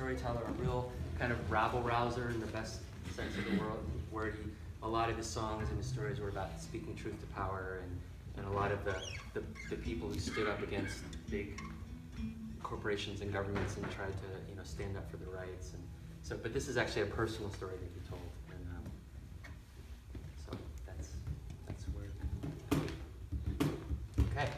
storyteller, a real kind of rabble-rouser in the best sense of the word. A lot of his songs and his stories were about speaking truth to power, and a lot of the people who stood up against big corporations and governments and tried to stand up for their rights. And so, but this is actually a personal story that he told, and so that's where. Okay.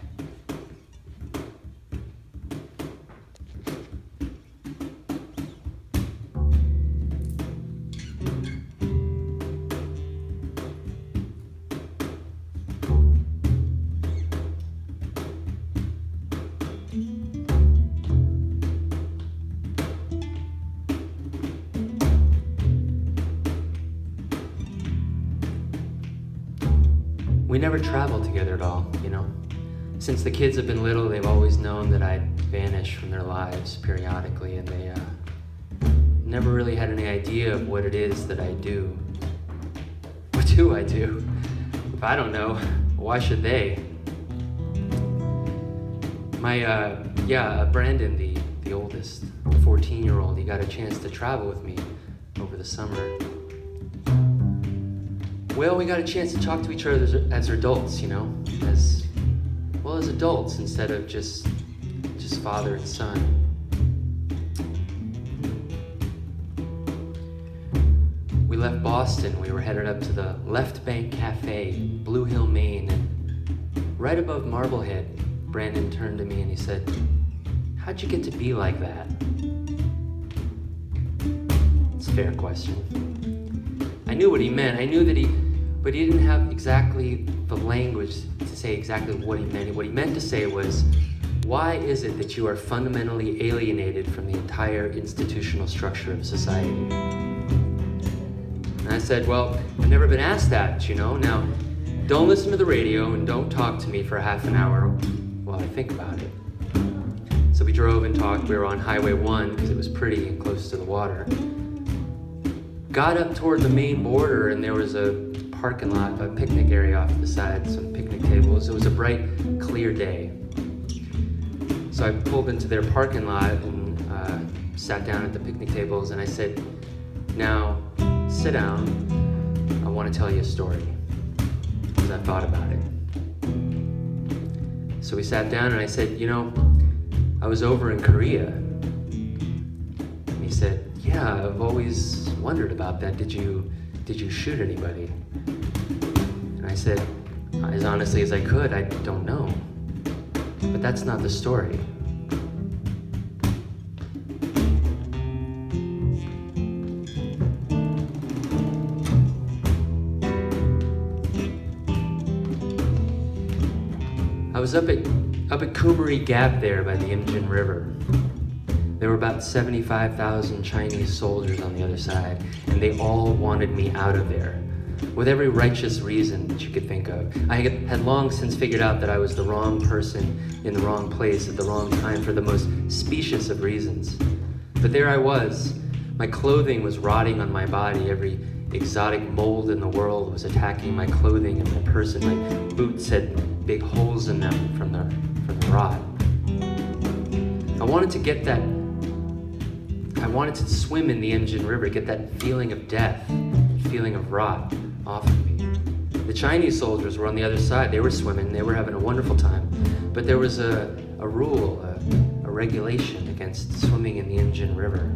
We never traveled together at all, Since the kids have been little, they've always known that I'd vanish from their lives periodically, and they never really had any idea of what it is that I do. What do I do? If I don't know, why should they? Brandon, the oldest, the 14-year-old, he got a chance to travel with me over the summer. Well, we got a chance to talk to each other as adults, as adults instead of just father and son. We left Boston. We were headed up to the Left Bank Cafe, Blue Hill, Maine, and right above Marblehead, Brandon turned to me and he said, "How'd you get to be like that?" It's a fair question. I knew what he meant. I knew that but he didn't have exactly the language to say exactly what he meant. What he meant to say was, why is it that you are fundamentally alienated from the entire institutional structure of society? And I said, well, I've never been asked that, Now, don't listen to the radio and don't talk to me for half an hour while I think about it. So we drove and talked. We were on Highway 1 because it was pretty and close to the water. Got up toward the Maine border and there was a parking lot, a picnic area off to the side, some picnic tables. It was a bright, clear day. So I pulled into their parking lot and sat down at the picnic tables and I said, "Now, sit down. I want to tell you a story," because I thought about it. So we sat down and I said, I was over in Korea. And he said, "Yeah, I've always wondered about that. Did you shoot anybody?" And I said, as honestly as I could, I don't know. But that's not the story. I was up at Kumari Gap there by the Imjin River. There were about 75,000 Chinese soldiers on the other side, and they all wanted me out of there, with every righteous reason that you could think of. I had long since figured out that I was the wrong person in the wrong place at the wrong time for the most specious of reasons. But there I was. My clothing was rotting on my body. Every exotic mold in the world was attacking my clothing and my person. My boots had big holes in them from the rot. I wanted to swim in the Imjin River, get that feeling of death, feeling of rot off of me. The Chinese soldiers were on the other side. They were swimming. They were having a wonderful time. But there was a rule, a regulation against swimming in the Imjin River.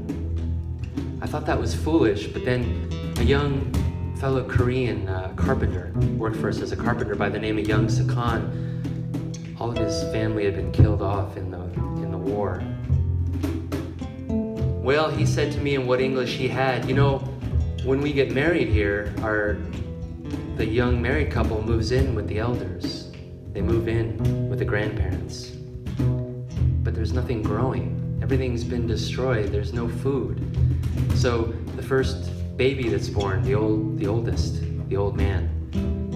I thought that was foolish, but then a young fellow Korean carpenter worked for us as a carpenter by the name of Young Sakan. All of his family had been killed off in the war. Well, he said to me in what English he had, when we get married here, the young married couple moves in with the elders. They move in with the grandparents. But there's nothing growing. Everything's been destroyed. There's no food. So the first baby that's born, the oldest, the old man,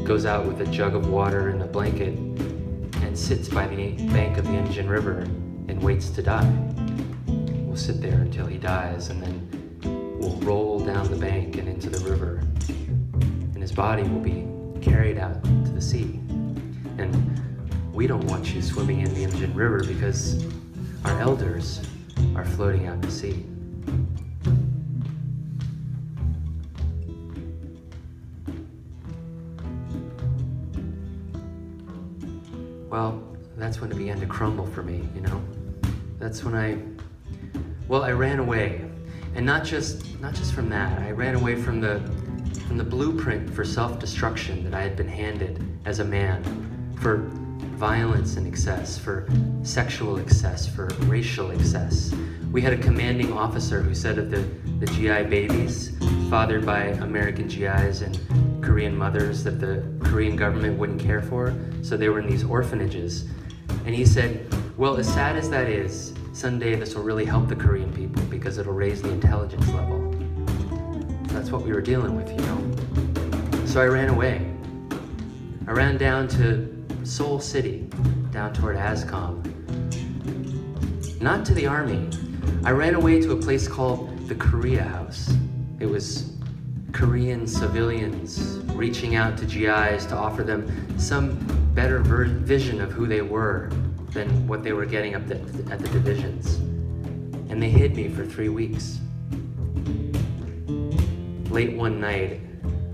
goes out with a jug of water and a blanket and sits by the bank of the Imjin River and waits to die. We'll sit there until he dies, and then we'll roll down the bank and into the river, and his body will be carried out to the sea. And we don't want you swimming in the Imjin River because our elders are floating out to sea. well, that's when it began to crumble for me, you know? That's when I ran away. And not just from that. I ran away from the blueprint for self-destruction that I had been handed as a man, for violence and excess, for sexual excess, for racial excess. We had a commanding officer who said of the GI babies fathered by American GIs and Korean mothers that the Korean government wouldn't care for, so they were in these orphanages. And he said, well, as sad as that is, someday this will really help the Korean people because it'll raise the intelligence level. That's what we were dealing with, you know. So I ran away. I ran down to Seoul City, down toward ASCOM. Not to the army. I ran away to a place called the Korea House. It was Korean civilians reaching out to GIs to offer them some better vision of who they were than what they were getting up at the divisions. And they hid me for 3 weeks. Late one night,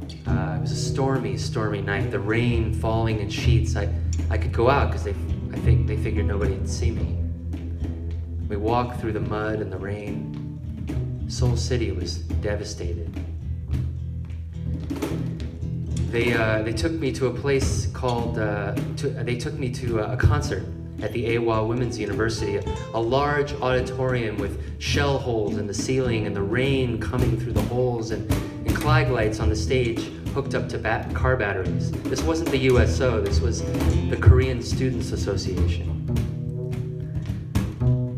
it was a stormy night, the rain falling in sheets. I could go out because I think they figured nobody would see me. We walked through the mud and the rain. Seoul City was devastated. They took me to a place called, they took me to a concert at the AWA Women's University, a large auditorium with shell holes in the ceiling and the rain coming through the holes and Klieg lights on the stage hooked up to car batteries. This wasn't the USO, this was the Korean Students Association.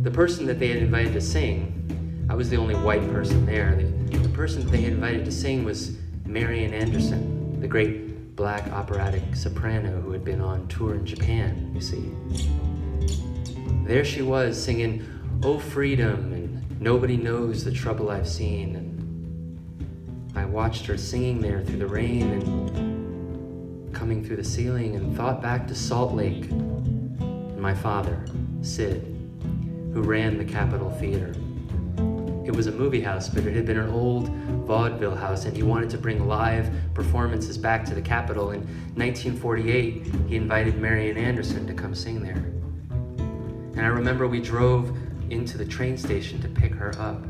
The person that they had invited to sing, I was the only white person there. The person that they had invited to sing was Marian Anderson, the great black operatic soprano who had been on tour in Japan, you see. There she was singing, "Oh Freedom," and "Nobody Knows the Trouble I've Seen." And I watched her singing there through the rain and coming through the ceiling and thought back to Salt Lake and my father, Sid, who ran the Capitol Theater. It was a movie house, but it had been an old vaudeville house, and he wanted to bring live performances back to the Capitol. In 1948, he invited Marian Anderson to come sing there. And I remember we drove into the train station to pick her up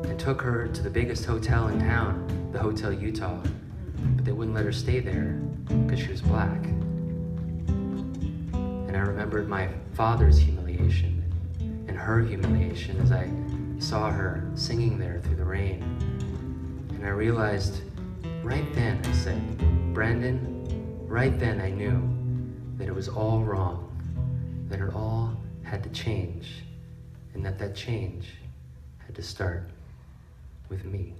and took her to the biggest hotel in town, the Hotel Utah, but they wouldn't let her stay there because she was black. And I remembered my father's humiliation and her humiliation as I saw her singing there through the rain. And I realized, right then, I said, Brandon, right then I knew that it was all wrong, that it all had to change, and that change had to start with me.